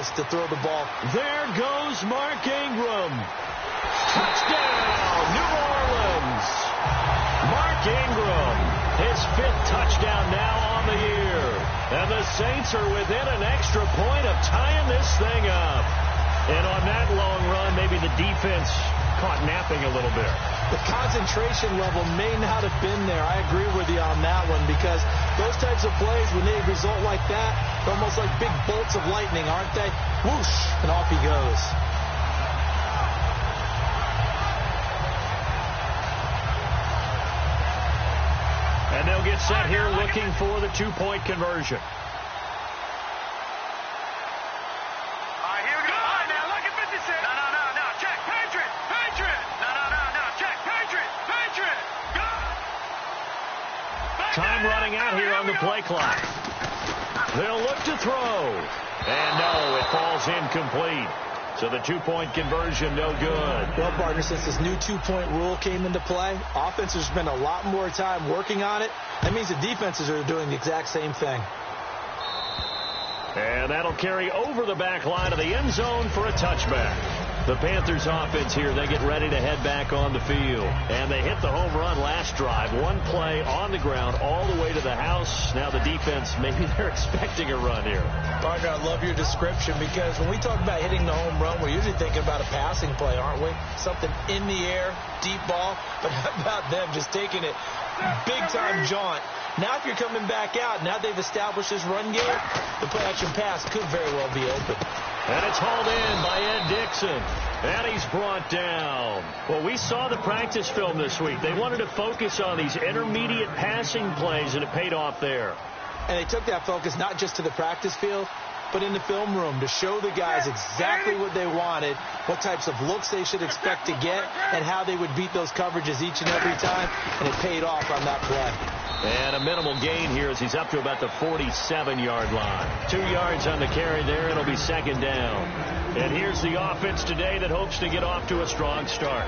else to throw the ball. There goes Mark Ingram. Touchdown, New Orleans. Mark Ingram, his 5th touchdown now on the year. And the Saints are within an extra point of tying this thing up. And on that long run, maybe the defense caught napping a little bit. The concentration level may not have been there. I agree with you on that one, because those types of plays, when they result like that, they're almost like big bolts of lightning, aren't they? Whoosh, and off he goes. And they'll get set here looking for the 2-point conversion. Time running out here on the play clock. They'll look to throw. And no, it falls incomplete. So the 2-point conversion, no good. Well, partner, since this new 2-point rule came into play, offenses spend a lot more time working on it. That means the defenses are doing the exact same thing. And that'll carry over the back line of the end zone for a touchback. The Panthers offense here, they get ready to head back on the field. And they hit the home run last drive. One play on the ground all the way to the house. Now the defense, maybe they're expecting a run here. Partner, I love your description, because when we talk about hitting the home run, we're usually thinking about a passing play, aren't we? Something in the air, deep ball. But how about them just taking it big-time jaunt? Now if you're coming back out, now they've established this run game, the play-action pass could very well be open. And it's hauled in by Ed Dixon. And he's brought down. Well, we saw the practice film this week. They wanted to focus on these intermediate passing plays, and it paid off there. And they took that focus not just to the practice field, but in the film room to show the guys exactly what they wanted, what types of looks they should expect to get, and how they would beat those coverages each and every time. And it paid off on that play. And a minimal gain here as he's up to about the 47-yard line. 2 yards on the carry there. It'll be 2nd down. And here's the offense today that hopes to get off to a strong start.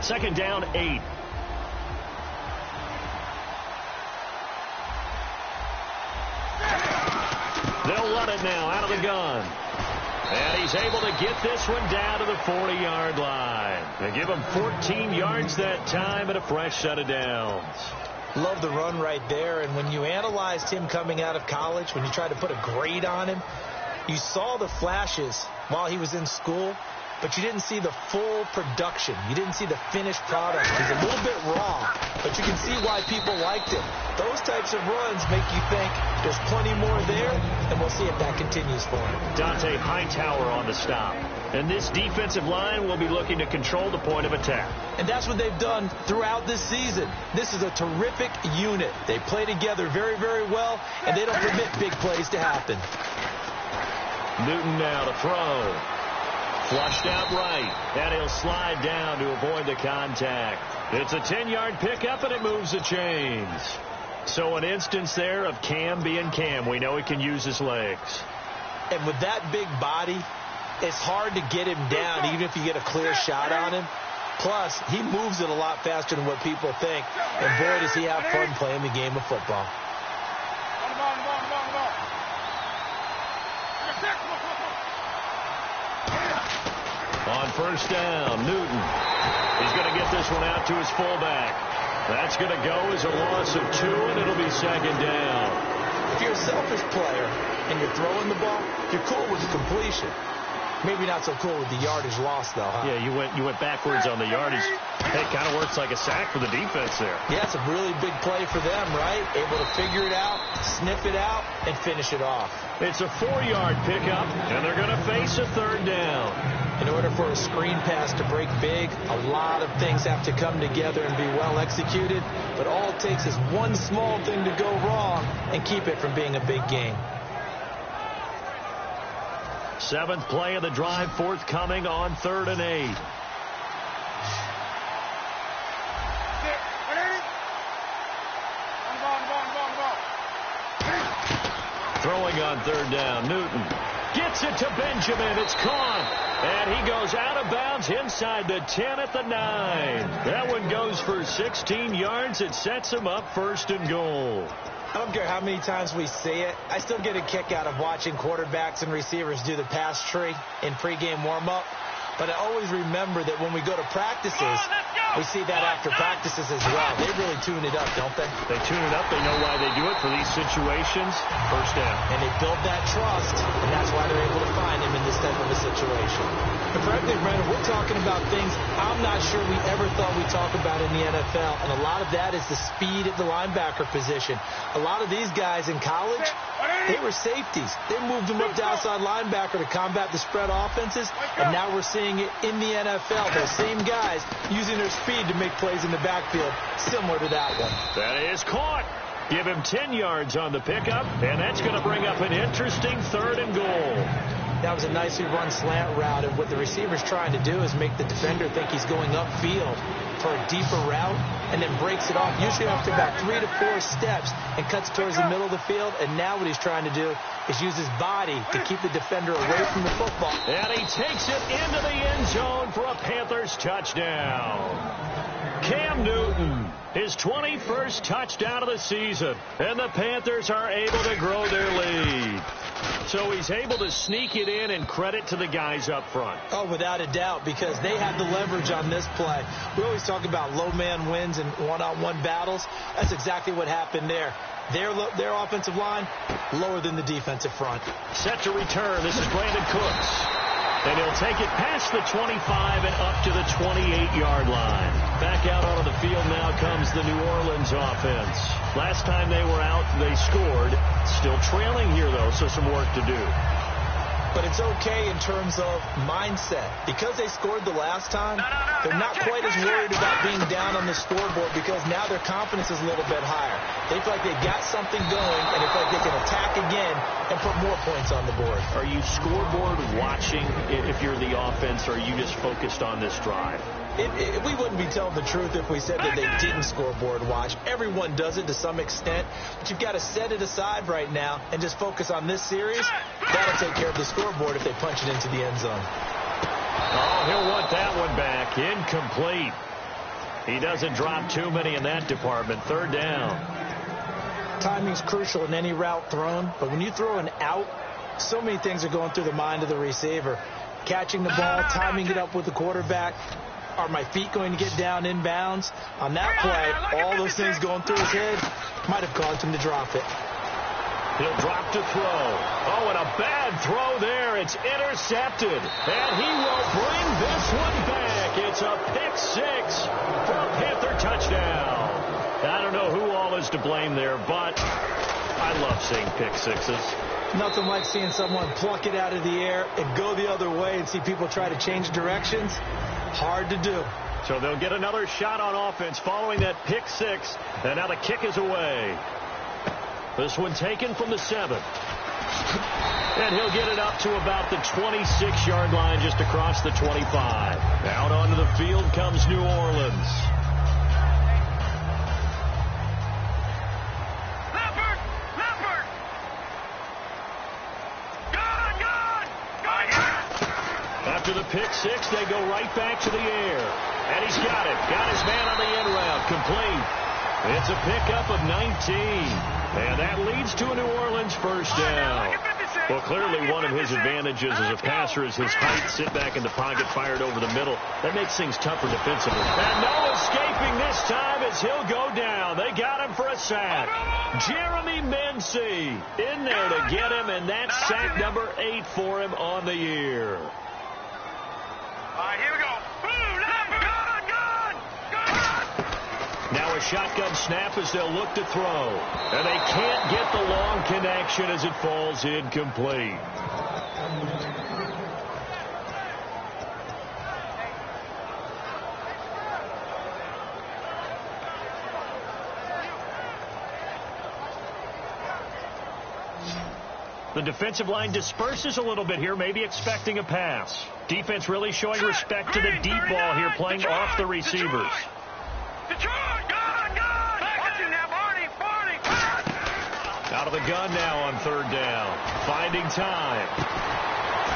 2nd down, 8. They'll run it now out of the gun. And he's able to get this one down to the 40-yard line. They give him 14 yards that time and a fresh set of downs. Love the run right there. And when you analyzed him coming out of college, when you tried to put a grade on him, you saw the flashes while he was in school, but you didn't see the full production. You didn't see the finished product. He's a little bit raw, but you can see why people liked him. Those types of runs make you think there's plenty more there, and we'll see if that continues for him. Dante Hightower on the stop. And this defensive line will be looking to control the point of attack. And that's what they've done throughout this season. This is a terrific unit. They play together very, very well, and they don't permit big plays to happen. Newton now to throw. Flushed out right, and he'll slide down to avoid the contact. It's a 10-yard pickup, and it moves the chains. So an instance there of Cam being Cam. We know he can use his legs. And with that big body, it's hard to get him down, even if you get a clear shot on him. Plus, he moves it a lot faster than what people think. And boy, does he have fun playing the game of football. On 1st down, Newton. He's going to get this one out to his fullback. That's going to go as a loss of 2, and it'll be 2nd down. If you're a selfish player and you're throwing the ball, you're cool with the completion. Maybe not so cool with the yardage loss, though, huh? Yeah, you went backwards on the yardage. It kind of works like a sack for the defense there. Yeah, it's a really big play for them, right? Able to figure it out, sniff it out, and finish it off. It's a 4-yard pickup, and they're going to face a 3rd down. In order for a screen pass to break big, a lot of things have to come together and be well executed. But all it takes is one small thing to go wrong and keep it from being a big game. 7th play of the drive forthcoming on 3rd and 8. Throwing on 3rd down, Newton gets it to Benjamin. It's caught. And he goes out of bounds inside the 10 at the 9. That one goes for 16 yards. It sets him up 1st and goal. I don't care how many times we see it. I still get a kick out of watching quarterbacks and receivers do the pass tree in pregame warm-up. But I always remember that when we go to practices, we see that after practices as well. They really tune it up, don't they? They tune it up. They know why they do it for these situations. First down. And they build that trust, and that's why they're able to find him in this type of a situation. And frankly, Brandon, we're talking about things I'm not sure we ever thought we'd talk about in the NFL, and a lot of that is the speed at the linebacker position. A lot of these guys in college, they were safeties. They moved them up to outside linebacker to combat the spread offenses, and now we're seeing it in the NFL. Those same guys using their speed to make plays in the backfield, similar to that one. That is caught. Give him 10 yards on the pickup, and that's going to bring up an interesting 3rd and goal. That was a nicely run slant route, and what the receiver's trying to do is make the defender think he's going upfield for a deeper route, and then breaks it off, usually after about 3 to 4 steps, and cuts towards the middle of the field. And now what he's trying to do is use his body to keep the defender away from the football. And he takes it into the end zone for a Panthers touchdown. Cam Newton, his 21st touchdown of the season, and the Panthers are able to grow their lead. So he's able to sneak it in, and credit to the guys up front. Oh, without a doubt, because they had the leverage on this play. We always talk about low man wins and one-on-one battles. That's exactly what happened there. Their offensive line, lower than the defensive front. Set to return. This is Brandon Cooks. And he'll take it past the 25 and up to the 28-yard line. Back out onto the field now comes the New Orleans offense. Last time they were out, they scored. Still trailing here, though, so some work to do. But it's okay in terms of mindset. Because they scored the last time, they're not quite as worried about being down on the scoreboard, because now their confidence is a little bit higher. They feel like they've got something going, and they feel like they can attack again and put more points on the board. Are you scoreboard watching if you're the offense, or are you just focused on this drive? We wouldn't be telling the truth if we said that they didn't scoreboard watch. Everyone does it to some extent, but you've got to set it aside right now and just focus on this series. That'll take care of the scoreboard if they punch it into the end zone. Oh, he'll want that one back. Incomplete. He doesn't drop too many in that department. 3rd down. Timing's crucial in any route thrown, but when you throw an out, so many things are going through the mind of the receiver. Catching the ball, timing it up with the quarterback. Are my feet going to get down inbounds? On that play, all those things going through his head might have caused him to drop it. He'll drop to throw. Oh, and a bad throw there. It's intercepted. And he will bring this one back. It's a pick 6 for a Panther touchdown. I don't know who all is to blame there, but I love seeing pick 6s. Nothing like seeing someone pluck it out of the air and go the other way and see people try to change directions. Hard to do. So they'll get another shot on offense following that pick 6. And now the kick is away. This one taken from the 7. And he'll get it up to about the 26-yard line, just across the 25. Out onto the field comes New Orleans. After the pick 6, they go right back to the air. And he's got it. Got his man on the end route. Complete. It's a pickup of 19. And that leads to a New Orleans 1st down. Well, clearly one of his advantages as a passer is his height. Sit back in the pocket, fired over the middle. That makes things tougher defensively. And no escaping this time as he'll go down. They got him for a sack. Jeremy Mency in there to get him, and that's sack number 8 for him on the year. All right, here we go. Now a shotgun snap as they'll look to throw. And they can't get the long connection as it falls incomplete. The defensive line disperses a little bit here, maybe expecting a pass. Defense really showing respect to the deep ball here, playing off the receivers. Out of the gun now on 3rd down. Finding time.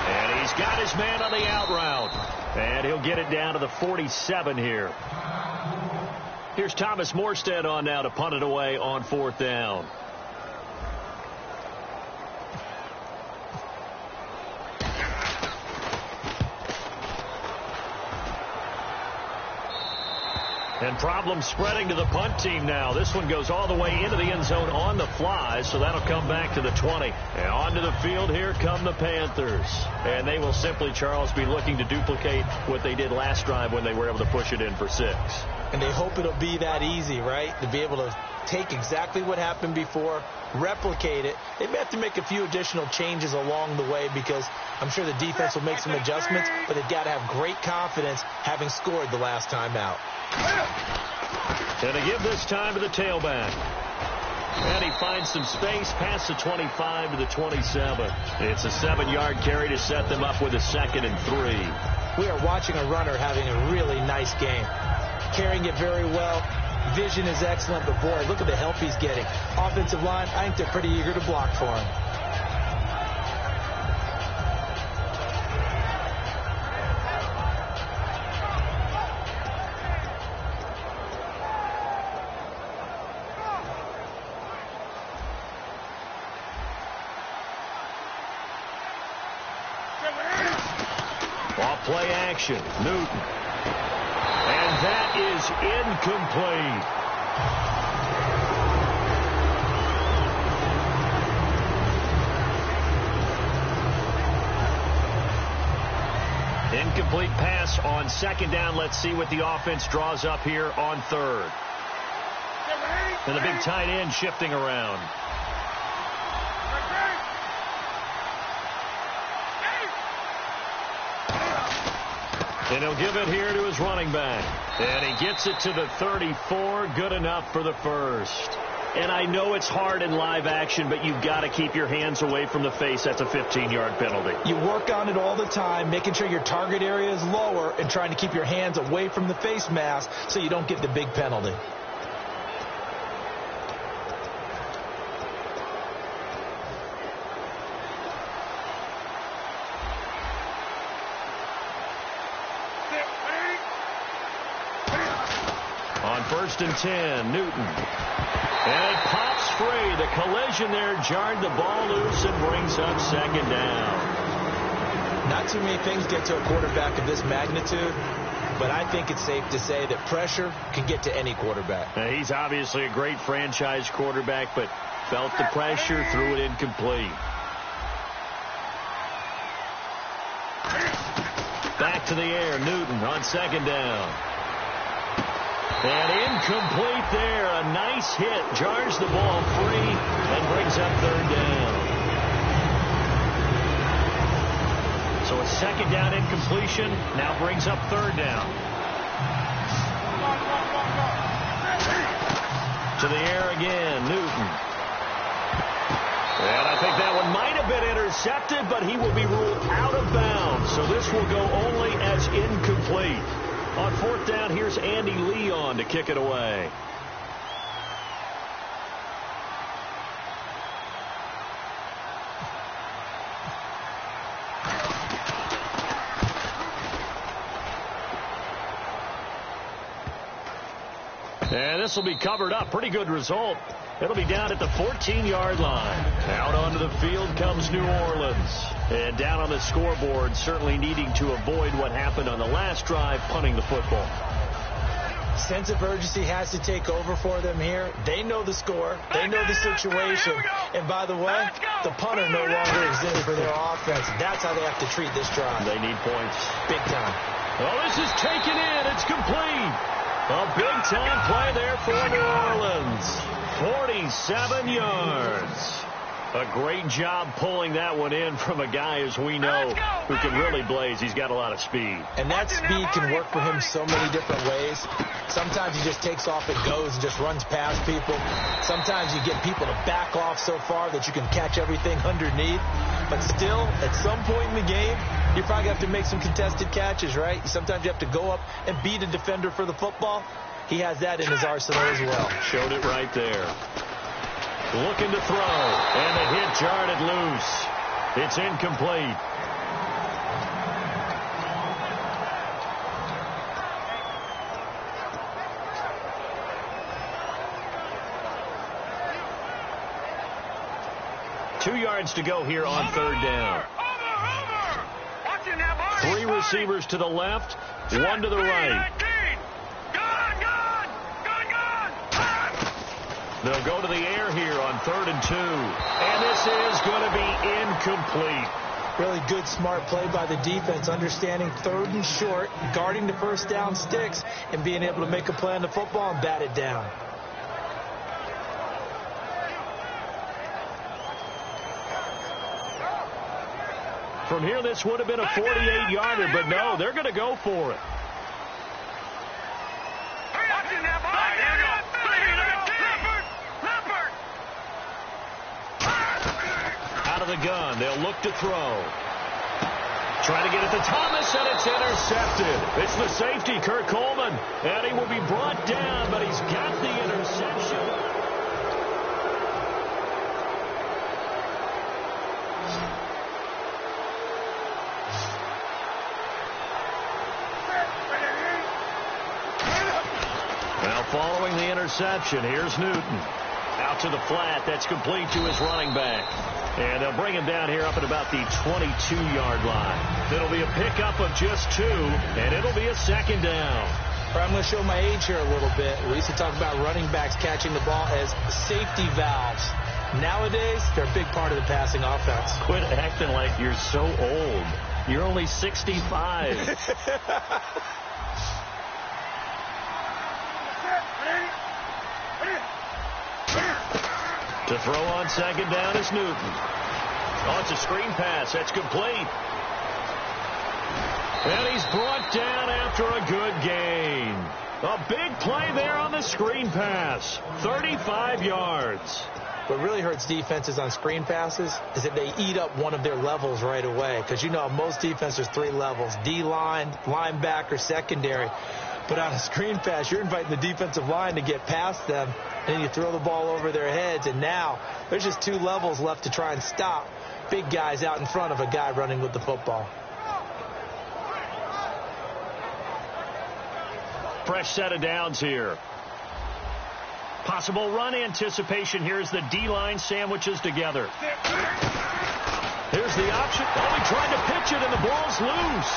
And he's got his man on the out route. And he'll get it down to the 47 here. Here's Thomas Morstead on now to punt it away on 4th down. And problems spreading to the punt team now. This one goes all the way into the end zone on the fly, so that'll come back to the 20. And onto the field, here come the Panthers. And they will simply, Charles, be looking to duplicate what they did last drive when they were able to push it in for 6. And they hope it'll be that easy, right? To be able to take exactly what happened before, replicate it. They may have to make a few additional changes along the way because I'm sure the defense will make some adjustments, but they've got to have great confidence having scored the last time out. And to give this time to the tailback. And he finds some space past the 25 to the 27. It's a 7-yard carry to set them up with a 2nd and 3. We are watching a runner having a really nice game. Carrying it very well. Vision is excellent, but boy, look at the help he's getting. Offensive line, I think they're pretty eager to block for him. Off play action, Newton. And that is incomplete. Incomplete pass on 2nd down. Let's see what the offense draws up here on 3rd. And the big tight end shifting around. And he'll give it here to his running back. And he gets it to the 34. Good enough for the 1st. And I know it's hard in live action, but you've got to keep your hands away from the face. That's a 15-yard penalty. You work on it all the time, making sure your target area is lower and trying to keep your hands away from the face mask so you don't get the big penalty. On 1st and 10, Newton. And it pops free. The collision there jarred the ball loose and brings up 2nd down. Not too many things get to a quarterback of this magnitude, but I think it's safe to say that pressure can get to any quarterback. Now, he's obviously a great franchise quarterback, but felt the pressure, threw it incomplete. Back to the air, Newton on 2nd down. And incomplete there. A nice hit. Jars the ball free and brings up 3rd down. So a 2nd down incompletion now brings up 3rd down. To the air again, Newton. And I think that one might have been intercepted, but he will be ruled out of bounds. So this will go only as incomplete. On 4th down, here's Andy Leon to kick it away. And this will be covered up. Pretty good result. It'll be down at the 14-yard line. Out onto the field comes New Orleans. And down on the scoreboard, certainly needing to avoid what happened on the last drive, punting the football. Sense of urgency has to take over for them here. They know the score. They know the situation. And by the way, the punter no longer exists for their offense. That's how they have to treat this drive. They need points. Big time. Oh, this is taken in. It's complete. A big-time play there for New Orleans. 47 yards. A great job pulling that one in from a guy, as we know, who can really blaze. He's got a lot of speed. And that speed can work for him so many different ways. Sometimes he just takes off and goes and just runs past people. Sometimes you get people to back off so far that you can catch everything underneath. But still, at some point in the game, you probably have to make some contested catches, right? Sometimes you have to go up and beat a defender for the football. He has that in his arsenal as well. Showed it right there. Looking to throw, and the hit jarred it loose. It's incomplete. Two yards to go here on 3rd down. 3 receivers to the left, 1 to the right. They'll go to the air here on 3rd and 2. And this is going to be incomplete. Really good, smart play by the defense, understanding 3rd and short, guarding the first down sticks, and being able to make a play on the football and bat it down. From here, this would have been a 48-yarder, but no, they're going to go for it. Out of the gun, they'll look to throw. Trying to get it to Thomas, and it's intercepted. It's the safety, Kurt Coleman, and he will be brought down, but he's got the interception. Now following the interception, here's Newton. Out to the flat, that's complete to his running back. And they'll bring him down here up at about the 22-yard line. It'll be a pickup of just 2, and it'll be a 2nd down. I'm going to show my age here a little bit. We used to talk about running backs catching the ball as safety valves. Nowadays, they're a big part of the passing offense. Quit acting like you're so old. You're only 65. To throw on 2nd down is Newton. Oh, it's a screen pass. That's complete. And he's brought down after a good gain. A big play there on the screen pass. 35 yards. What really hurts defenses on screen passes is that they eat up one of their levels right away. Because, you know, most defenses, 3 levels. D-line, linebacker, secondary. But on a screen pass, you're inviting the defensive line to get past them, and then you throw the ball over their heads, and now there's just 2 levels left to try and stop big guys out in front of a guy running with the football. Fresh set of downs here. Possible run anticipation here as the D-line sandwiches together. Here's the option. Oh, he tried to pitch it, and the ball's loose.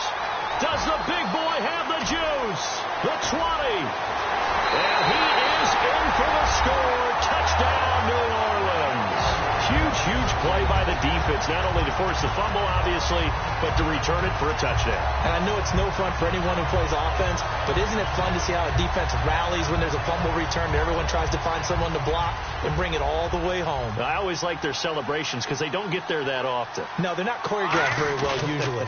Does the big boy have the juice? The 20. And he is in for the score. Touchdown, New Orleans. Huge play by the defense, not only to force the fumble, obviously, but to return it for a touchdown. And I know it's no fun for anyone who plays offense, but isn't it fun to see how a defense rallies when there's a fumble return and everyone tries to find someone to block and bring it all the way home? I always like their celebrations because they don't get there that often. No, they're not choreographed very well usually.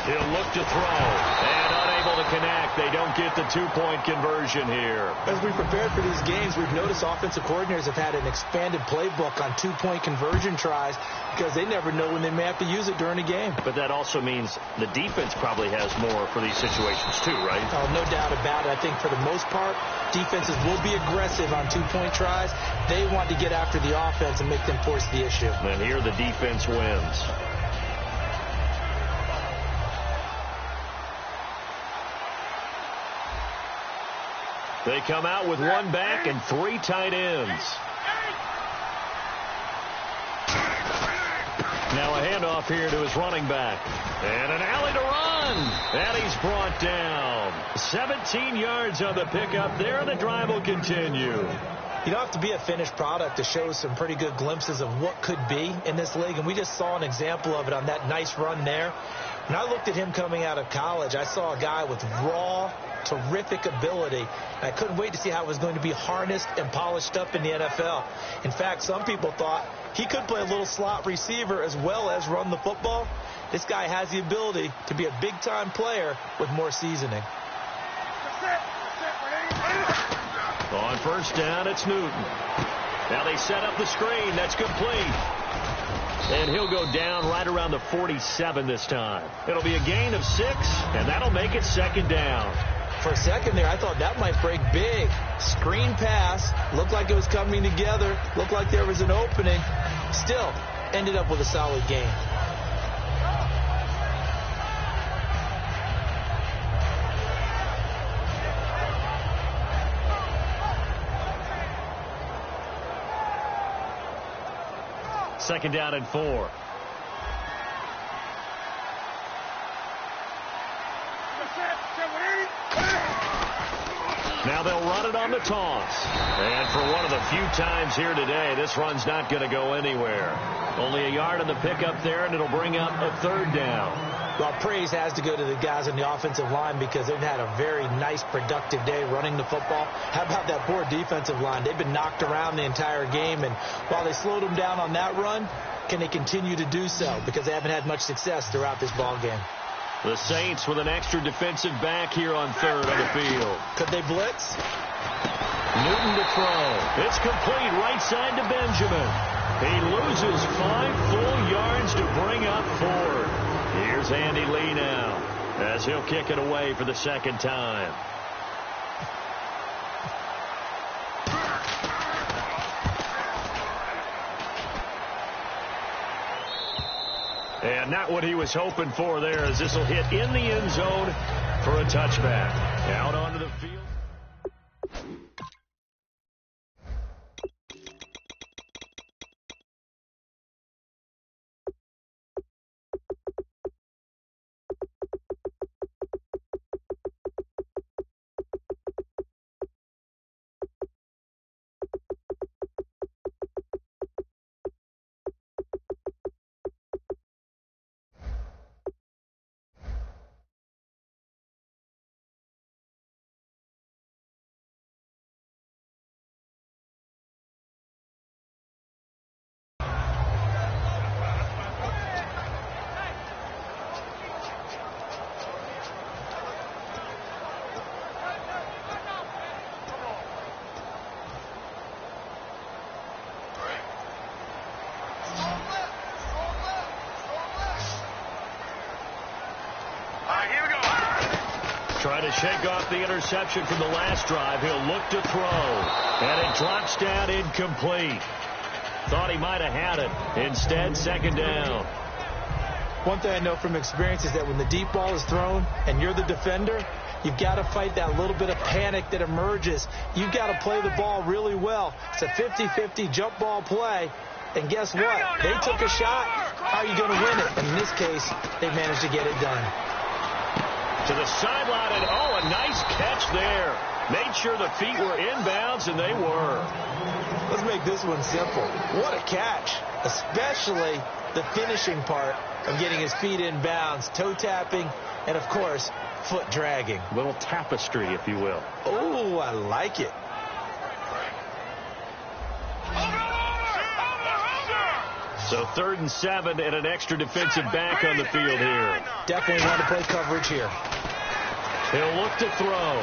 He'll look to throw, and unable to connect. They don't get the 2-point conversion here. As we prepared for these games, we've noticed offensive coordinators have had an expanded playbook on 2-point conversion tries because they never know when they may have to use it during a game. But that also means the defense probably has more for these situations too, right? Oh, no doubt about it. I think for the most part, defenses will be aggressive on 2-point tries. They want to get after the offense and make them force the issue. And here the defense wins. They come out with 1 back and 3 tight ends. Now a handoff here to his running back. And an alley to run. And he's brought down. 17 yards on the pickup there, and the drive will continue. You don't have to be a finished product to show some pretty good glimpses of what could be in this league, and we just saw an example of it on that nice run there. When I looked at him coming out of college, I saw a guy with raw, terrific ability. I couldn't wait to see how it was going to be harnessed and polished up in the NFL. In fact, some people thought he could play a little slot receiver as well as run the football. This guy has the ability to be a big-time player with more seasoning. On first down, it's Newton. Now they set up the screen. That's complete. And he'll go down right around the 47 this time. It'll be a gain of 6, and that'll make it 2nd down. For a second there, I thought that might break big. Screen pass. Looked like it was coming together. Looked like there was an opening. Still, ended up with a solid gain. Second down and 4. Now they'll run it on the toss. And for one of the few times here today, this run's not going to go anywhere. Only a yard on the pickup there, and it'll bring up a third down. Well, praise has to go to the guys on the offensive line because they've had a very nice, productive day running the football. How about that poor defensive line? They've been knocked around the entire game, and while they slowed them down on that run, can they continue to do so? Because they haven't had much success throughout this ball game. The Saints with an extra defensive back here on third on the field. Could they blitz? Newton to throw. It's complete right side to Benjamin. He loses 5 full yards to bring up 4. Here's Andy Lee now as he'll kick it away for the second time. And not what he was hoping for there, as this will hit in the end zone for a touchback. Out onto the field. Trying to shake off the interception from the last drive. He'll look to throw. And it drops down incomplete. Thought he might have had it. Instead, second down. One thing I know from experience is that when the deep ball is thrown and you're the defender, you've got to fight that little bit of panic that emerges. You've got to play the ball really well. It's a 50-50 jump ball play. And guess what? They took a shot. How are you going to win it? And in this case, they managed to get it done. To the sideline, and oh, a nice catch there. Made sure the feet were inbounds, and they were. Let's make this one simple. What a catch, especially the finishing part of getting his feet inbounds, toe tapping, and, of course, foot dragging. A little tapestry, if you will. Oh, I like it. So 3rd and 7 and an extra defensive back on the field here. Definitely want to play coverage here. He'll look to throw.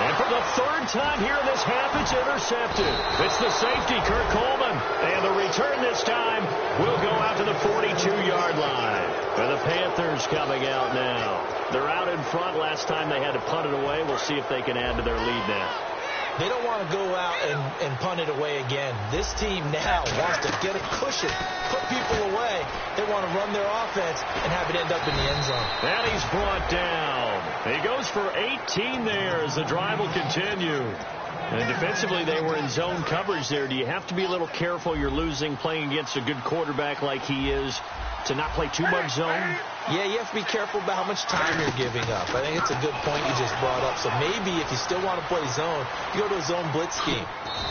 And for the 3rd time here in this half, it's intercepted. It's the safety, Kurt Coleman. And the return this time will go out to the 42-yard line. And the Panthers coming out now. They're out in front. Last time they had to punt it away. We'll see if they can add to their lead now. They don't want to go out and punt it away again. This team now wants to get a cushion, put people away. They want to run their offense and have it end up in the end zone. And he's brought down. He goes for 18 there as the drive will continue. And defensively, they were in zone coverage there. Do you have to be a little careful? You're losing, playing against a good quarterback like he is, to not play too much zone? Yeah, you have to be careful about how much time you're giving up. I think it's a good point you just brought up. So maybe if you still want to play zone, you go to a zone blitz scheme,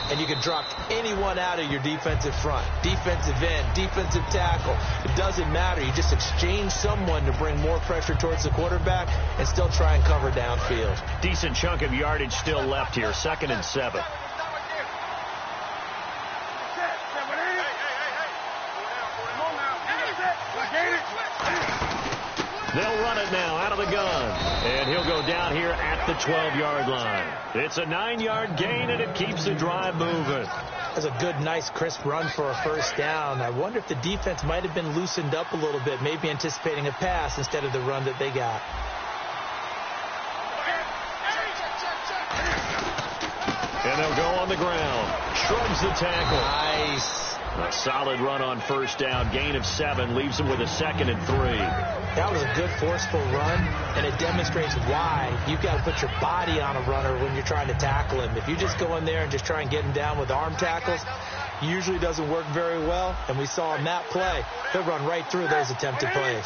and you can drop anyone out of your defensive front, defensive end, defensive tackle. It doesn't matter. You just exchange someone to bring more pressure towards the quarterback and still try and cover downfield. Decent chunk of yardage still left here, 2nd and 7. They'll run it now out of the gun. And he'll go down here at the 12-yard line. It's a 9-yard gain, and it keeps the drive moving. That's a good, nice, crisp run for a first down. I wonder if the defense might have been loosened up a little bit, maybe anticipating a pass instead of the run that they got. And they'll go on the ground. Shrugs the tackle. Nice. A solid run on first down. Gain of 7 leaves them with a 2nd and 3. That was a good, forceful run, and it demonstrates why you've got to put your body on a runner when you're trying to tackle him. If you just go in there and just try and get him down with arm tackles, usually doesn't work very well, and we saw in that play, he'll run right through those attempted plays.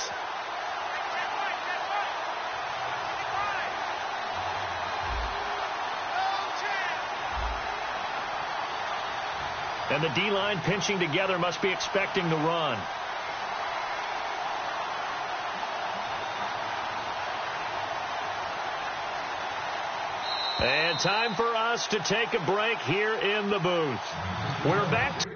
And the D-line pinching together must be expecting the run. And time for us to take a break here in the booth. We're back.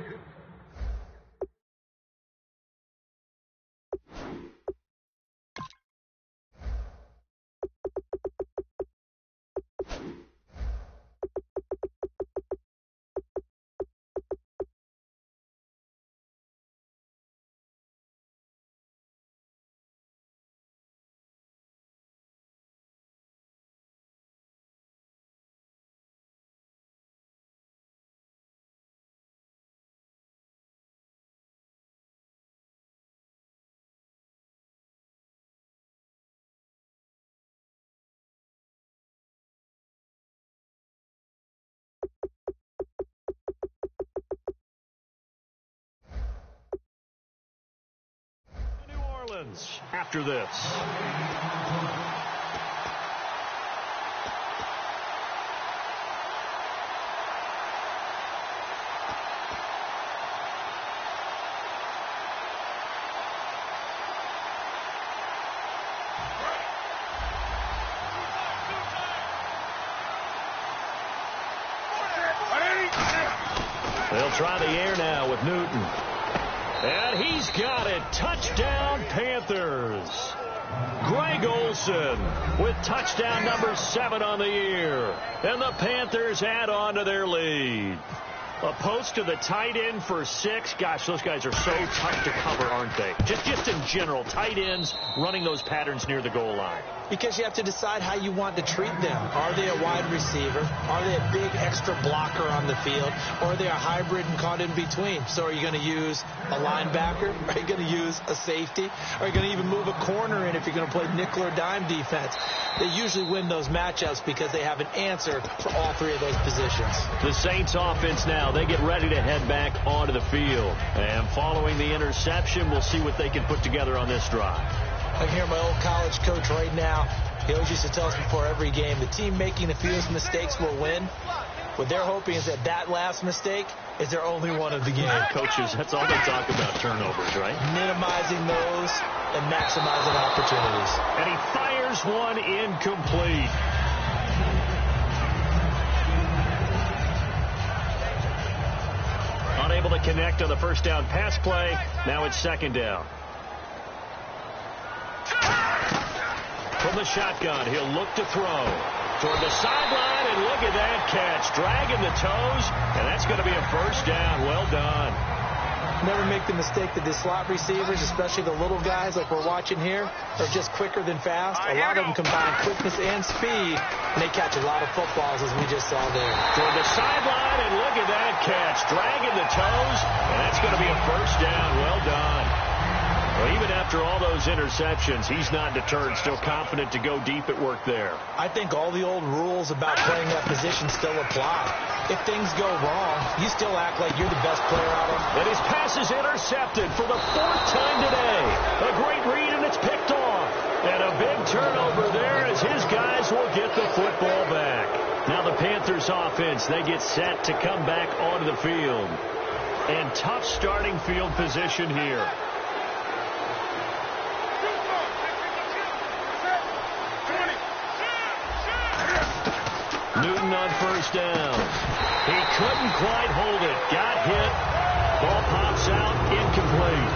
After this. They'll try the air now with Newton. And he's got it. Touchdown, Panthers. Greg Olsen with touchdown number 7 on the year. And the Panthers add on to their lead. A post to the tight end for 6. Gosh, those guys are so tough to cover, aren't they? Just in general, tight ends running those patterns near the goal line. Because you have to decide how you want to treat them. Are they a wide receiver? Are they a big extra blocker on the field? Or are they a hybrid and caught in between? So are you going to use a linebacker? Are you going to use a safety? Are you going to even move a corner in if you're going to play nickel or dime defense? They usually win those matchups because they have an answer for all 3 of those positions. The Saints offense now, they get ready to head back onto the field. And following the interception, we'll see what they can put together on this drive. I can hear my old college coach right now. He always used to tell us before every game, the team making the fewest mistakes will win. What they're hoping is that last mistake is their only one of the game. Coaches, that's all they talk about, turnovers, right? Minimizing those and maximizing opportunities. And he fires one incomplete. Unable to connect on the first down pass play. Now it's second down. From the shotgun, he'll look to throw toward the sideline, and look at that catch. Dragging the toes, and that's going to be a first down. Well done. Never make the mistake that the slot receivers, especially the little guys like we're watching here, are just quicker than fast. A lot of them combine quickness and speed, and they catch a lot of footballs, as we just saw there. Toward the sideline, and look at that catch. Dragging the toes, and that's going to be a first down. Well done. Well, even after all those interceptions, he's not deterred, still confident to go deep at work there. I think all the old rules about playing that position still apply. If things go wrong, you still act like you're the best player out of them. And his pass is intercepted for the 4th time today. A great read, and it's picked off. And a big turnover there as his guys will get the football back. Now the Panthers offense, they get set to come back onto the field. And tough starting field position here. Newton on first down. He couldn't quite hold it. Got hit. Ball pops out. Incomplete.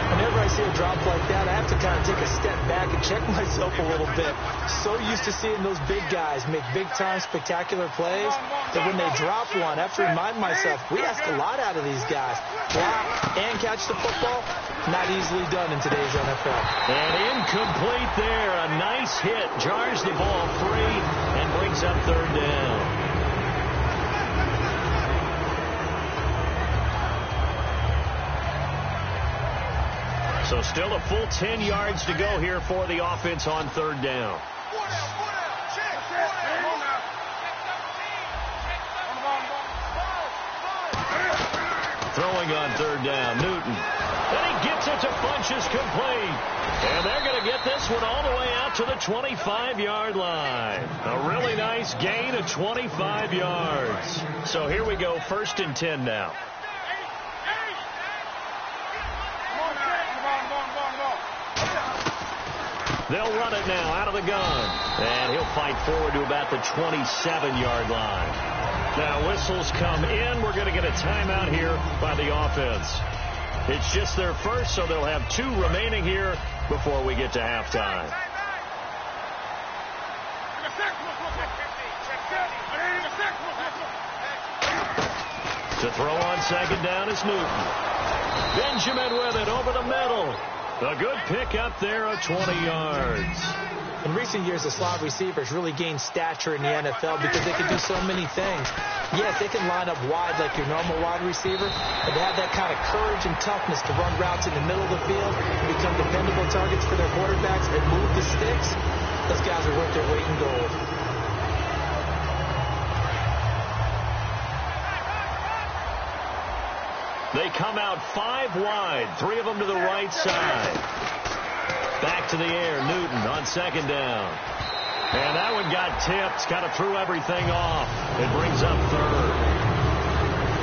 Whenever I see a drop like that, I have to kind of take a step back and check myself a little bit. So used to seeing those big guys make big-time spectacular plays that when they drop one, I have to remind myself, we ask a lot out of these guys. Block and catch the football, not easily done in today's NFL. And incomplete there. A nice hit. Jars the ball free and brings up third down. So still a full 10 yards to go here for the offense on third down. Throwing on third down, Newton. And he gets it a bunch is complete. And they're going to get this one all the way out to the 25-yard line. A really nice gain of 25 yards. So here we go, 1st and 10 now. They'll run it now out of the gun. And he'll fight forward to about the 27-yard line. Now whistles come in. We're going to get a timeout here by the offense. It's just their first, so they'll have 2 remaining here before we get to halftime. To throw on 2nd down is Newton. Benjamin with it over the middle. A good pick up there of 20 yards. In recent years, the slot receivers really gained stature in the NFL because they can do so many things. Yes, they can line up wide like your normal wide receiver, but they have that kind of courage and toughness to run routes in the middle of the field, become dependable targets for their quarterbacks, and move the sticks. Those guys are worth their weight in gold. They come out 5 wide, 3 of them to the right side. Back to the air, Newton on 2nd down. And that one got tipped, kind of threw everything off. It brings up 3rd.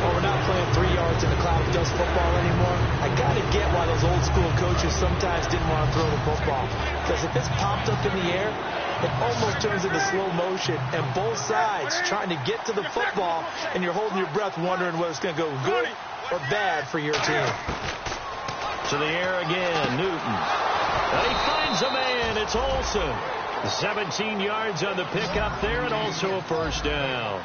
Well, we're not playing 3 yards in the cloud of dust football anymore. I got to get why those old school coaches sometimes didn't want to throw the football. Because if it's popped up in the air, it almost turns into slow motion. And both sides trying to get to the football, and you're holding your breath wondering whether it's going to go good or bad for your team. To the air again, Newton. And he finds a man. It's Olsen. 17 yards on the pickup there, and also a 1st down.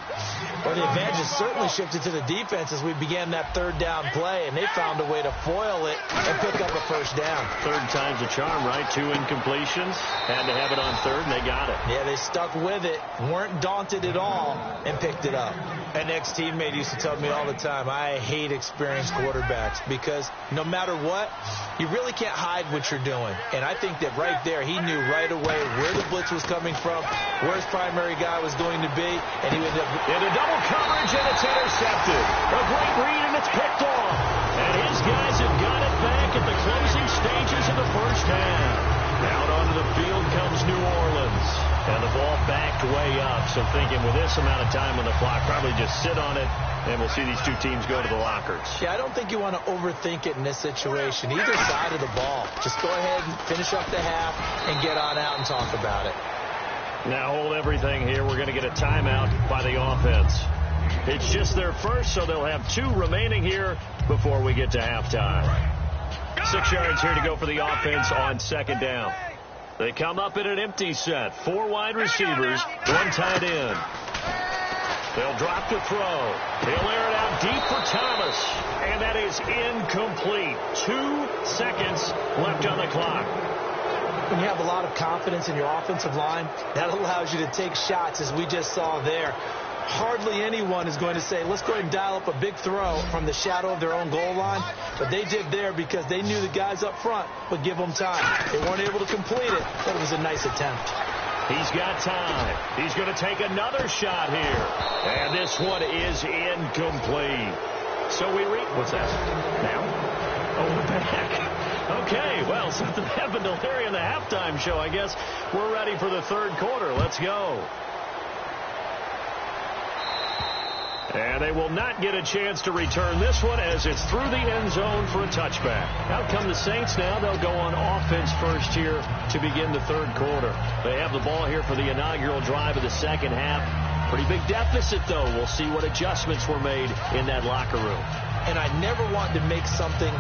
Well, the advantage has certainly shifted to the defense as we began that 3rd down play, and they found a way to foil it and pick up a 1st down. 3rd time's a charm, right? 2 incompletions. Had to have it on 3rd, and they got it. Yeah, they stuck with it, weren't daunted at all, and picked it up. An ex-teammate used to tell me all the time, I hate experienced quarterbacks because no matter what, you really can't hide what you're doing. And I think that right there, he knew right away where the blitz was coming from, where his primary guy was going to be, and he would have into double coverage, and it's intercepted. A great read, and it's picked off. And his guys have got it back at the closing stages of the 1st half. Out onto the field comes New Orleans. And the ball backed way up. So thinking with this amount of time on the clock, probably just sit on it, and we'll see these 2 teams go to the lockers. Yeah, I don't think you want to overthink it in this situation. Either side of the ball. Just go ahead and finish up the half and get on out and talk about it. Now hold everything here. We're going to get a timeout by the offense. It's just their first, so they'll have 2 remaining here before we get to halftime. 6 yards here to go for the offense on 2nd down. They come up in an empty set. 4 wide receivers, 1 tight end. They'll drop to throw. He'll air it out deep for Thomas. And that is incomplete. 2 seconds left on the clock. When you have a lot of confidence in your offensive line, that allows you to take shots, as we just saw there. Hardly anyone is going to say, let's go ahead and dial up a big throw from the shadow of their own goal line. But they did there because they knew the guys up front would give them time. They weren't able to complete it, but it was a nice attempt. He's got time. He's going to take another shot here. And this one is incomplete. So we what's that? Now? Oh, we're back. Okay, well, something happened to Larry in the halftime show. I guess we're ready for the 3rd quarter. Let's go. And they will not get a chance to return this one as it's through the end zone for a touchback. Out come the Saints now. They'll go on offense first here to begin the 3rd quarter. They have the ball here for the inaugural drive of the 2nd half. Pretty big deficit, though. We'll see what adjustments were made in that locker room. And I never want to make something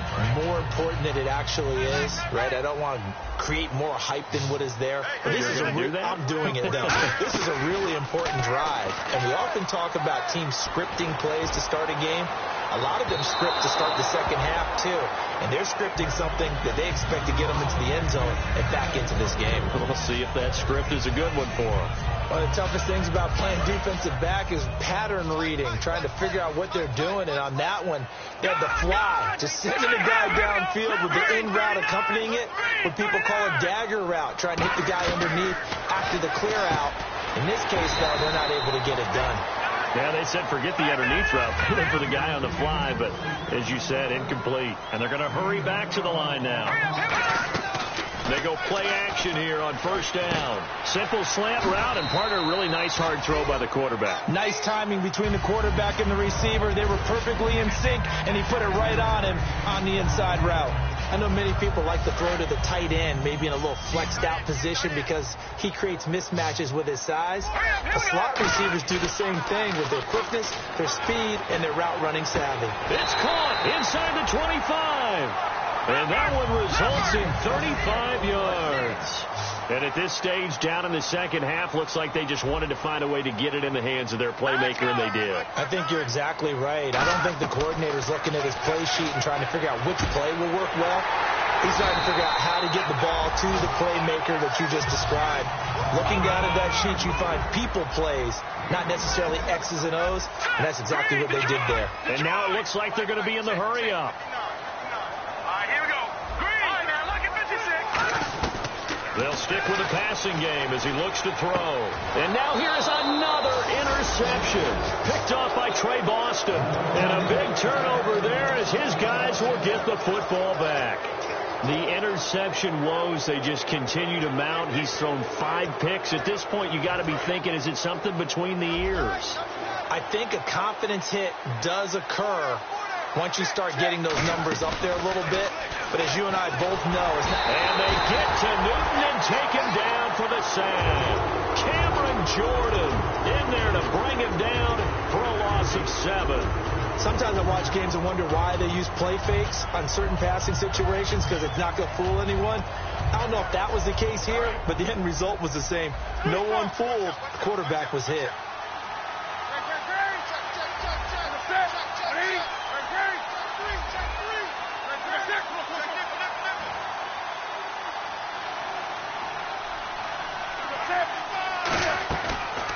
more important than it actually is, right? I don't want to create more hype than what is there. But this is I'm doing it, though. This is a really important drive. And we often talk about teams scripting plays to start a game. A lot of them script to start the 2nd half, too. And they're scripting something that they expect to get them into the end zone and back into this game. We'll see if that script is a good one for them. One of the toughest things about playing defensive back is pattern reading, trying to figure out what they're doing. And on that one, they had the fly, just sending a guy downfield with the in route accompanying it, what people call a dagger route, trying to hit the guy underneath after the clear out. In this case, though, they're not able to get it done. Yeah, they said forget the underneath route for the guy on the fly, but as you said, incomplete. And they're going to hurry back to the line now. They go play action here on first down. Simple slant route, and partner, really nice hard throw by the quarterback. Nice timing between the quarterback and the receiver. They were perfectly in sync, and he put it right on him on the inside route. I know many people like to throw to the tight end, maybe in a little flexed out position because he creates mismatches with his size. The slot receivers do the same thing with their quickness, their speed, and their route running savvy. It's caught inside the 25. And that one results in 35 yards. And at this stage, down in the second half, looks like they just wanted to find a way to get it in the hands of their playmaker, and they did. I think you're exactly right. I don't think the coordinator's looking at his play sheet and trying to figure out which play will work well. He's trying to figure out how to get the ball to the playmaker that you just described. Looking down at that sheet, you find people plays, not necessarily X's and O's, and that's exactly what they did there. And now it looks like they're going to be in the hurry-up. They'll stick with the passing game as he looks to throw. And now here's another interception. Picked off by Trey Boston. And a big turnover there as his guys will get the football back. The interception woes, they just continue to mount. He's thrown 5 picks. At this point, you got to be thinking, is it something between the ears? I think a confidence hit does occur once you start getting those numbers up there a little bit. But as you and I both know, it's not. And they get to Newton and take him down for the sack. Cameron Jordan in there to bring him down for a loss of 7. Sometimes I watch games and wonder why they use play fakes on certain passing situations, because it's not going to fool anyone. I don't know if that was the case here, but the end result was the same. No one fooled. The quarterback was hit.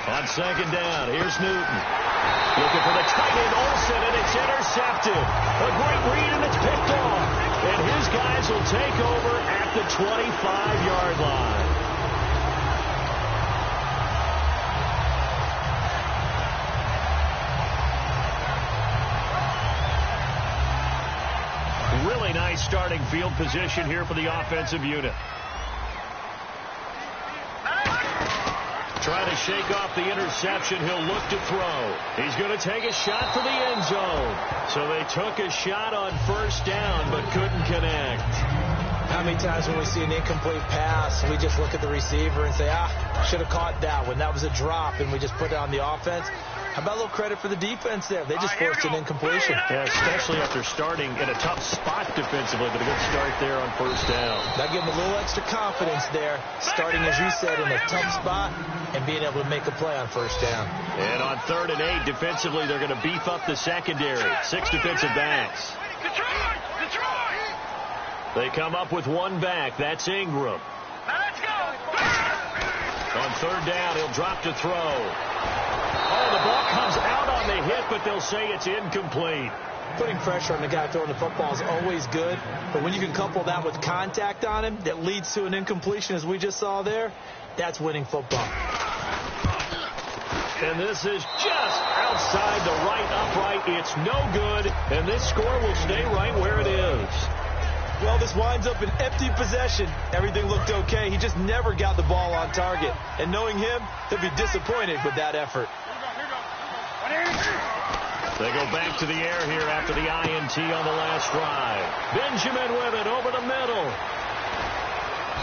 On second down, here's Newton. Looking for the tight end, Olsen, and it's intercepted. A great read, and it's picked off. And his guys will take over at the 25-yard line. Really nice starting field position here for the offensive unit. Trying to shake off the interception. He'll look to throw. He's going to take a shot for the end zone. So they took a shot on first down, but couldn't connect. How many times when we see an incomplete pass, we just look at the receiver and say, should have caught that one. That was a drop, and we just put it on the offense. How about a little credit for the defense there? They just forced an incompletion. Yeah, especially after starting in a tough spot defensively, but a good start there on first down. That gave them a little extra confidence there, starting, as you said, in a tough spot and being able to make a play on first down. And on 3rd and 8, defensively, they're going to beef up the secondary. 6 defensive backs. They come up with 1 back. That's Ingram. Let's go. On 3rd down, he'll drop to throw. Oh, the ball comes out on the hit, but they'll say it's incomplete. Putting pressure on the guy throwing the football is always good, but when you can couple that with contact on him that leads to an incompletion, as we just saw there, that's winning football. And this is just outside the right upright. It's no good, and this score will stay right where it is. Well, this winds up an empty possession. Everything looked okay. He just never got the ball on target. And knowing him, he'll be disappointed with that effort. They go back to the air here after the INT on the last drive. Benjamin with it over the middle.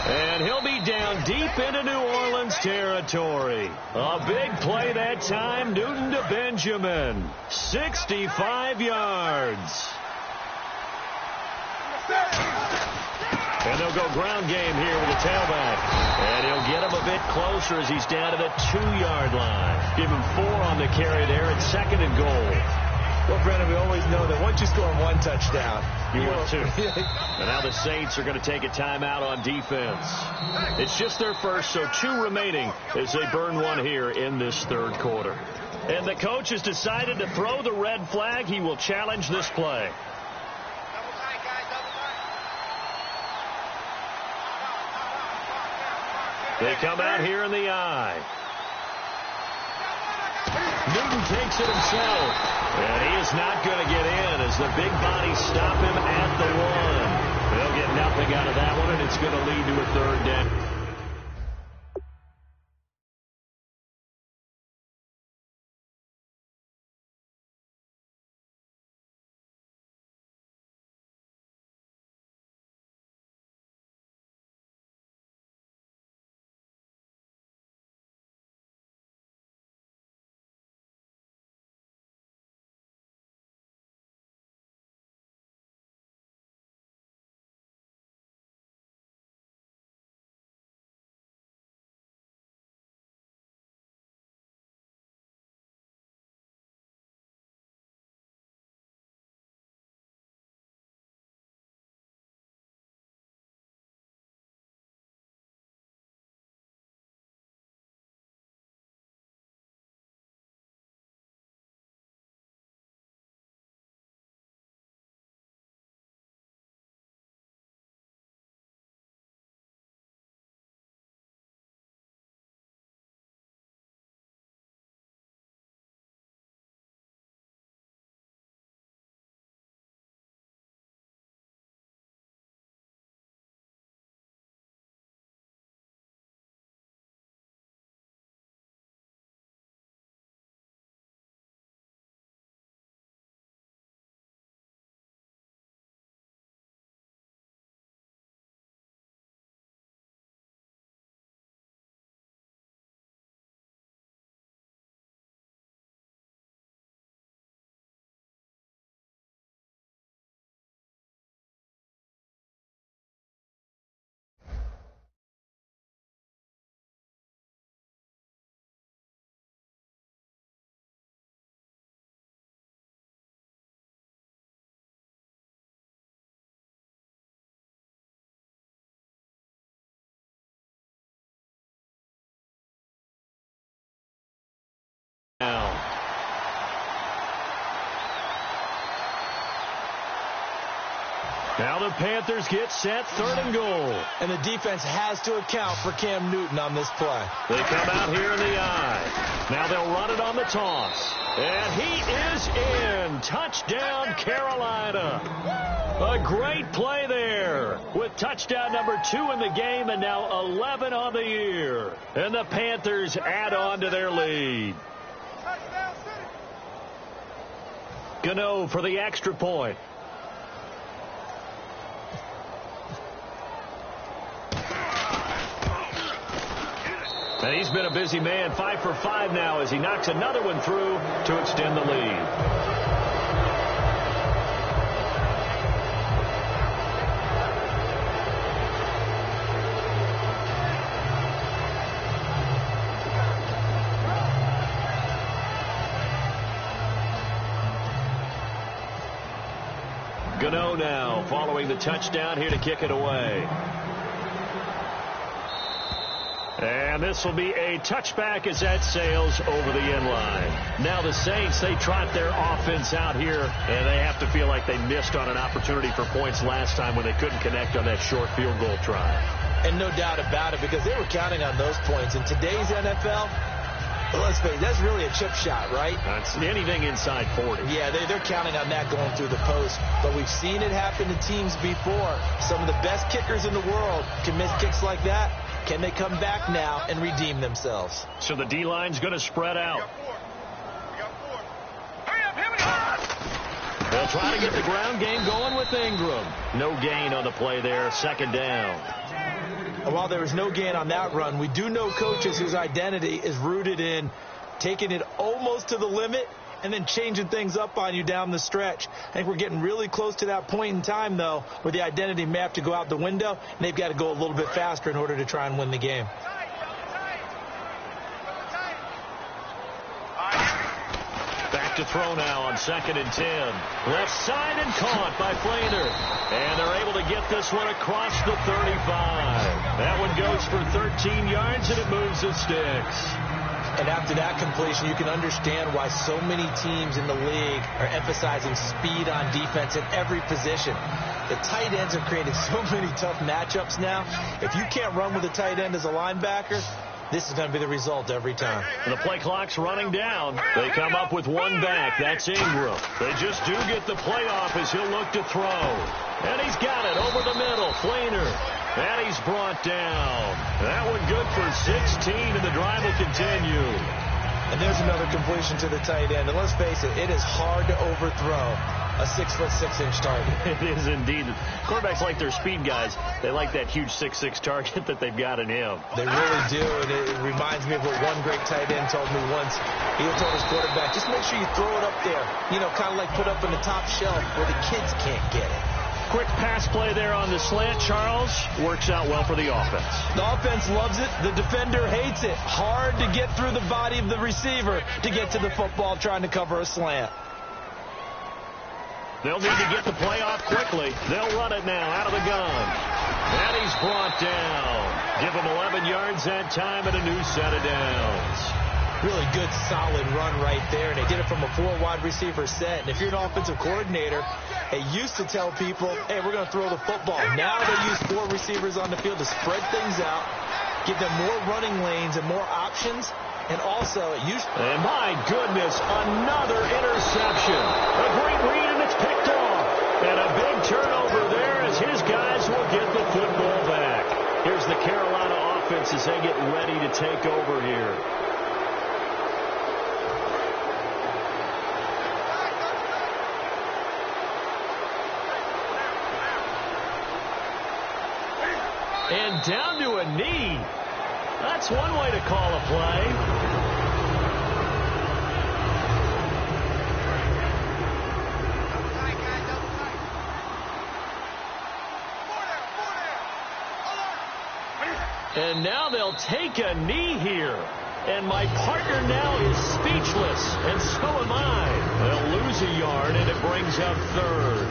And he'll be down deep into New Orleans territory. A big play that time. Newton to Benjamin. 65 yards. And they'll go ground game here with the tailback. And he'll get him a bit closer as he's down to the 2-yard line. Give him 4 on the carry there at 2nd and goal. Well, Brennan, we always know that once you score 1 touchdown, you want 2. And now the Saints are going to take a timeout on defense. It's just their first, so 2 remaining as they burn 1 here in this 3rd quarter. And the coach has decided to throw the red flag. He will challenge this play. They come out here in the eye. Newton Newton takes it himself. And he is not going to get in as the big bodies stop him at the 1. They'll get nothing out of that one, and it's going to lead to a 3rd down. Now the Panthers get set, 3rd and goal. And the defense has to account for Cam Newton on this play. They come out here in the eye. Now they'll run it on the toss. And he is in. Touchdown, Carolina. A great play there with touchdown number 2 in the game and now 11 on the year. And the Panthers add on to their lead. Gano for the extra point. And he's been a busy man, 5 for 5 now as he knocks another one through to extend the lead. Gano now following the touchdown here to kick it away. And this will be a touchback as that sails over the end line. Now the Saints, they trot their offense out here, and they have to feel like they missed on an opportunity for points last time when they couldn't connect on that short field goal try. And no doubt about it, because they were counting on those points. In today's NFL, let's face it, that's really a chip shot, right? That's anything inside 40. Yeah, they're counting on that going through the post. But we've seen it happen to teams before. Some of the best kickers in the world can miss kicks like that. Can they come back now and redeem themselves? So the D-line's going to spread out. They'll try to get the ground game going with Ingram. No gain on the play there, 2nd down. And while there was no gain on that run, we do know coaches whose identity is rooted in taking it almost to the limit and then changing things up on you down the stretch. I think we're getting really close to that point in time, though, where the identity may have to go out the window, and they've got to go a little bit faster in order to try and win the game. Back to throw now on 2nd and 10. Left side and caught by Flainer. And they're able to get this one across the 35. That one goes for 13 yards, and it moves the sticks. And after that completion, you can understand why so many teams in the league are emphasizing speed on defense in every position. The tight ends have created so many tough matchups now. If you can't run with a tight end as a linebacker, This is going to be the result every time. And the play clock's running down. They come up with one back. That's Ingram. They just do get the playoff as he'll look to throw. And he's got it over the middle. Flainer. And he's brought down. That one good for 16, and the drive will continue. And there's another completion to the tight end. And let's face it, it is hard to overthrow a 6'6" target. It is indeed. Quarterbacks like their speed guys. They like that huge 6'6" target that they've got in him. They really do, and it reminds me of what one great tight end told me once. He told his quarterback, just make sure you throw it up there. You know, kind of like put up on the top shelf where the kids can't get it. Quick pass play there on the slant, Charles. Works out well for the offense. The offense loves it. The defender hates it. Hard to get through the body of the receiver to get to the football trying to cover a slant. They'll need to get the play off quickly. They'll run it now out of the gun. And he's brought down. Give him 11 yards that time and a new set of downs. Really good, solid run right there. And they did it from a 4-wide receiver set. And if you're an offensive coordinator, they used to tell people, hey, we're going to throw the football. Now they use 4 receivers on the field to spread things out, give them more running lanes and more options. And also, and my goodness, another interception. A great read, and it's picked off. And a big turnover there as his guys will get the football back. Here's the Carolina offense as they get ready to take over here. And down to a knee. That's one way to call a play. And now they'll take a knee here. And my partner now is speechless, and so am I. They'll lose a yard, and it brings up third.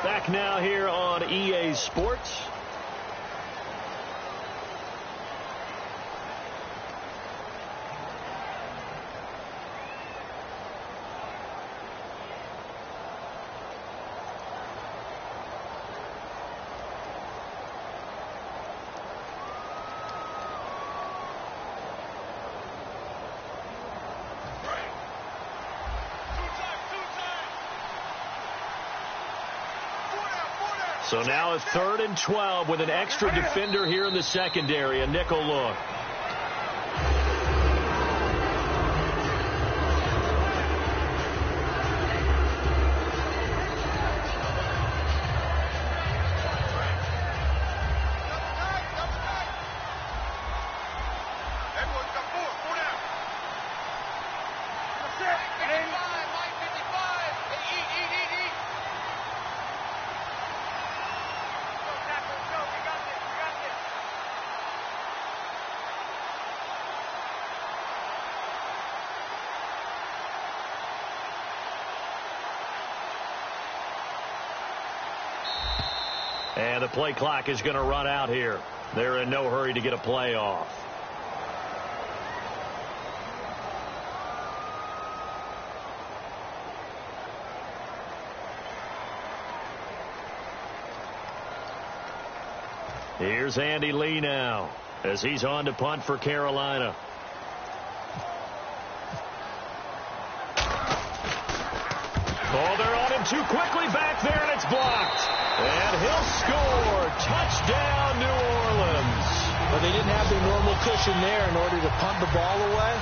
Back now here on EA Sports. So now it's 3rd and 12 with an extra defender here in the secondary, a nickel look. And the play clock is going to run out here. They're in no hurry to get a play off. Here's Andy Lee now as he's on to punt for Carolina. Oh, they're on him too quickly back there, and it's blocked. And he'll score. Touchdown, New Orleans. But they didn't have their normal cushion there in order to punt the ball away.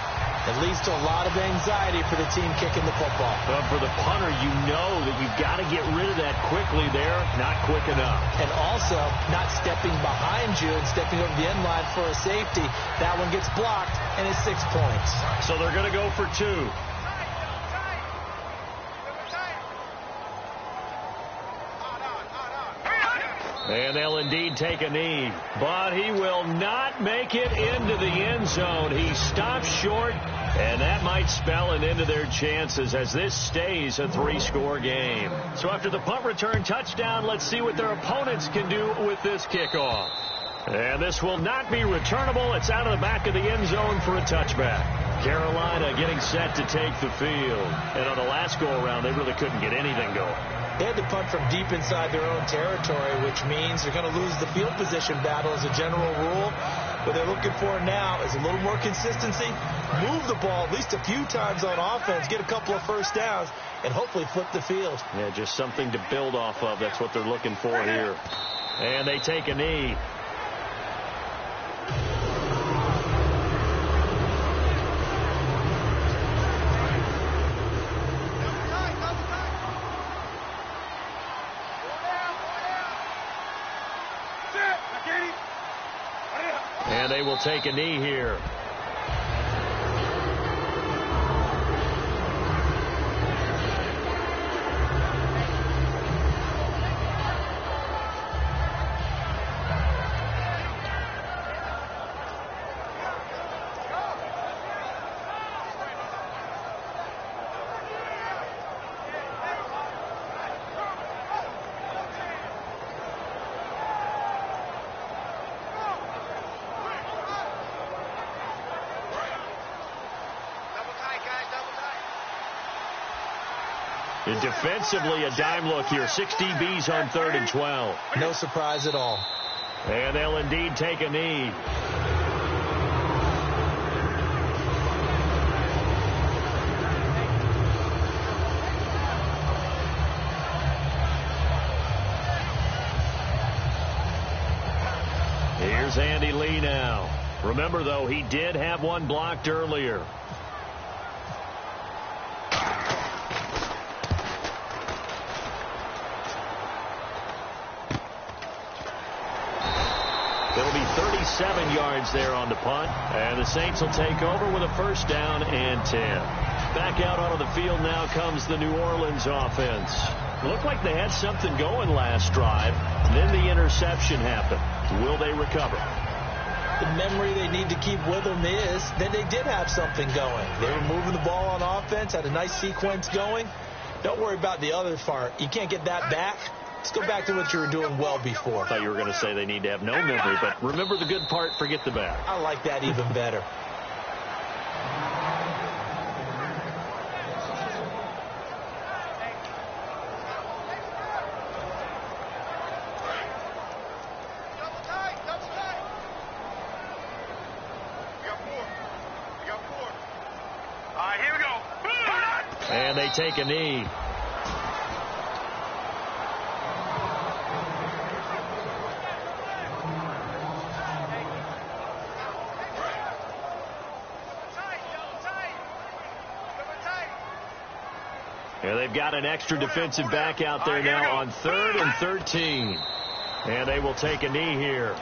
It leads to a lot of anxiety for the team kicking the football. But for the punter, you know that you've got to get rid of that quickly there. Not quick enough. And also, not stepping behind you and stepping over the end line for a safety. That one gets blocked, and it's 6 points. So they're going to go for 2. And they'll indeed take a knee. But he will not make it into the end zone. He stops short, and that might spell an end to their chances as this stays a 3-score game. So after the punt return touchdown, let's see what their opponents can do with this kickoff. And this will not be returnable. It's out of the back of the end zone for a touchback. Carolina getting set to take the field. And on the last go-around, they really couldn't get anything going. They had to punt from deep inside their own territory, which means they're going to lose the field position battle as a general rule. What they're looking for now is a little more consistency, move the ball at least a few times on offense, get a couple of first downs, and hopefully flip the field. Yeah, just something to build off of. That's what they're looking for here. And they take a knee. And they will take a knee here. And defensively, a dime look here. 6 DBs on 3rd and 12. No surprise at all. And they'll indeed take a knee. Here's Andy Lee now. Remember, though, he did have one blocked earlier. It'll be 37 yards there on the punt. And the Saints will take over with a first down and 10. Back out onto the field now comes the New Orleans offense. Looked like they had something going last drive. Then the interception happened. Will they recover? The memory they need to keep with them is that they did have something going. They were moving the ball on offense, had a nice sequence going. Don't worry about the other part. You can't get that back. Let's go back to what you were doing well before. I thought you were going to say they need to have no memory, but remember the good part, forget the bad. I like that even better. All right, here we go. And they take a knee. And they've got an extra defensive back out there now on 3rd and 13. And they will take a knee here.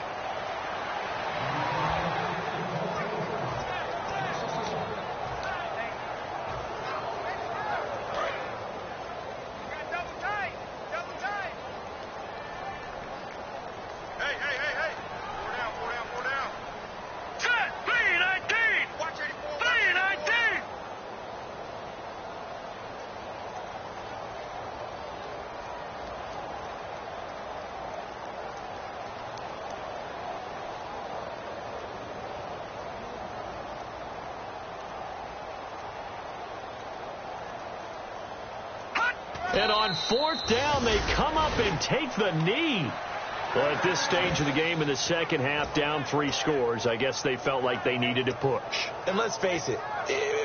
And on 4th down, they come up and take the knee. Well, at this stage of the game in the second half, down 3 scores, I guess they felt like they needed to push. And let's face it,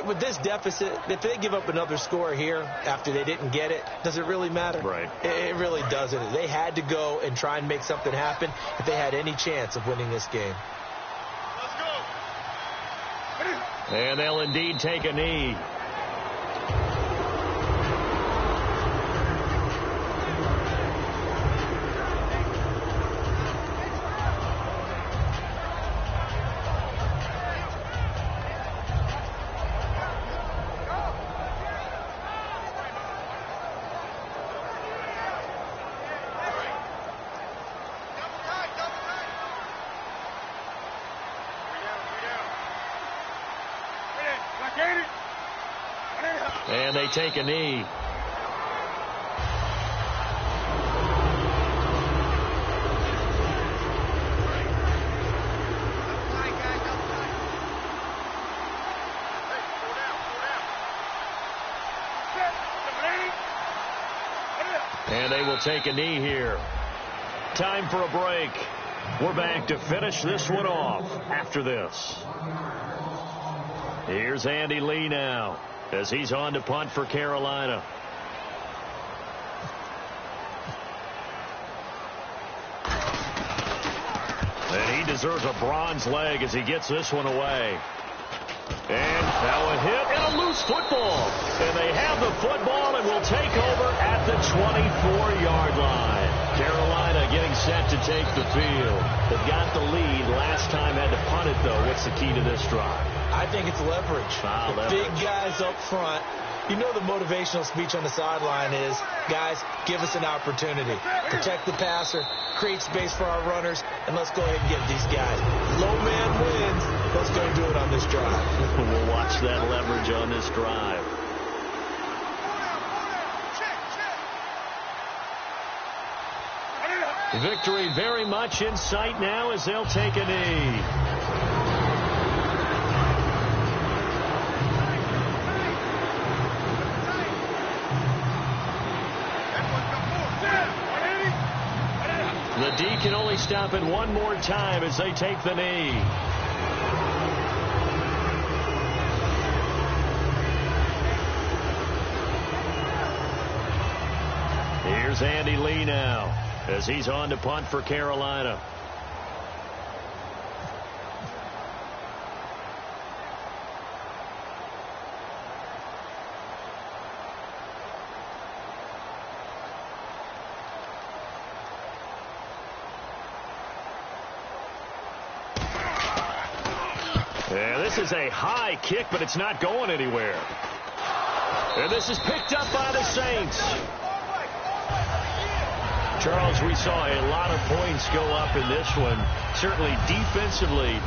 with this deficit, if they give up another score here after they didn't get it, does it really matter? Right. It really doesn't. They had to go and try and make something happen if they had any chance of winning this game. Let's go. And they'll indeed take a knee. And they take a knee. And they will take a knee here. Time for a break. We're back to finish this one off after this. Here's Andy Lee now as he's on to punt for Carolina. And he deserves a bronze leg as he gets this one away. And now a hit and a loose football. And they have the football and will take over at the 24-yard line. Carolina getting set to take the field. They've got the lead. Last time had to punt it, though. What's the key to this drive? I think it's leverage. Leverage. Big guys up front. You know the motivational speech on the sideline is, guys, give us an opportunity. Protect the passer, create space for our runners, and let's go ahead and get these guys. Low man wins. Let's go do it on this drive. We'll watch that leverage on this drive. Victory very much in sight now as they'll take a knee. The D can only stop it one more time as they take the knee. Here's Andy Lee now as he's on to punt for Carolina. Yeah, this is a high kick, but it's not going anywhere. And this is picked up by the Saints. Charles, we saw a lot of points go up in this one. Certainly defensively,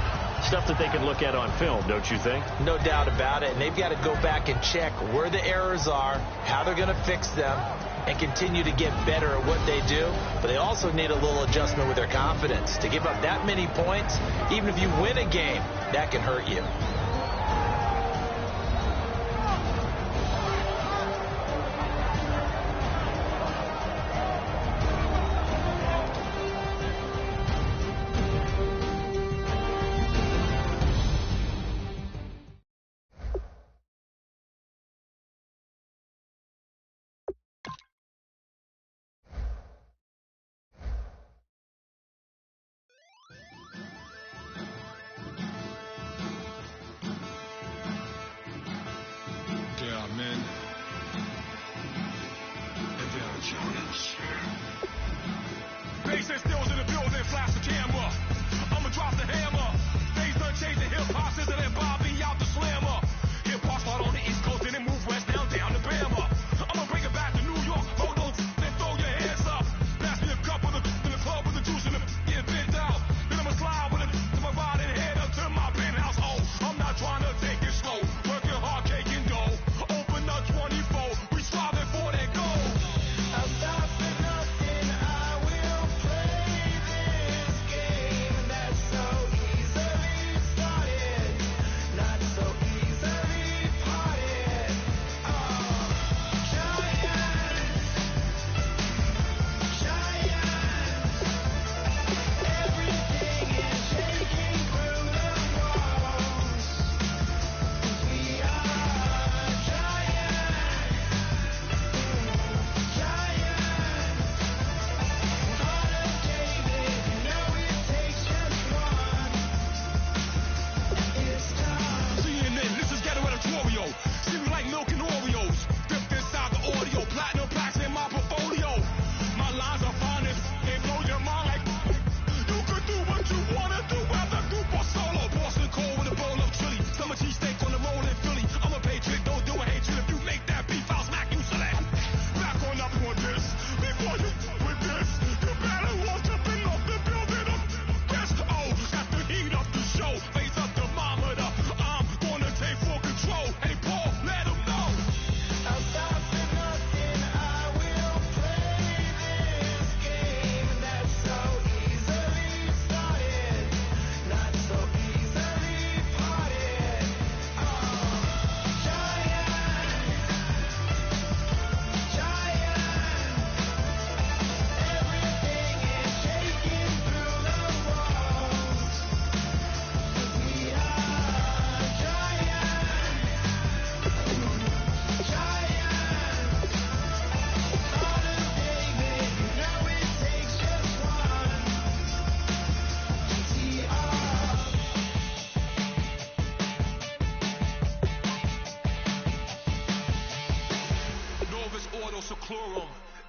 stuff that they can look at on film, don't you think? No doubt about it. And they've got to go back and check where the errors are, how they're going to fix them, and continue to get better at what they do. But they also need a little adjustment with their confidence. To give up that many points, even if you win a game, that can hurt you.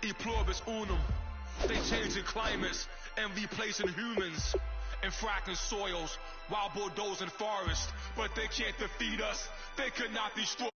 e pluribus unum. They changing climates and replacing humans and fracking soils while bulldozing forests. But they can't defeat us. They could not destroy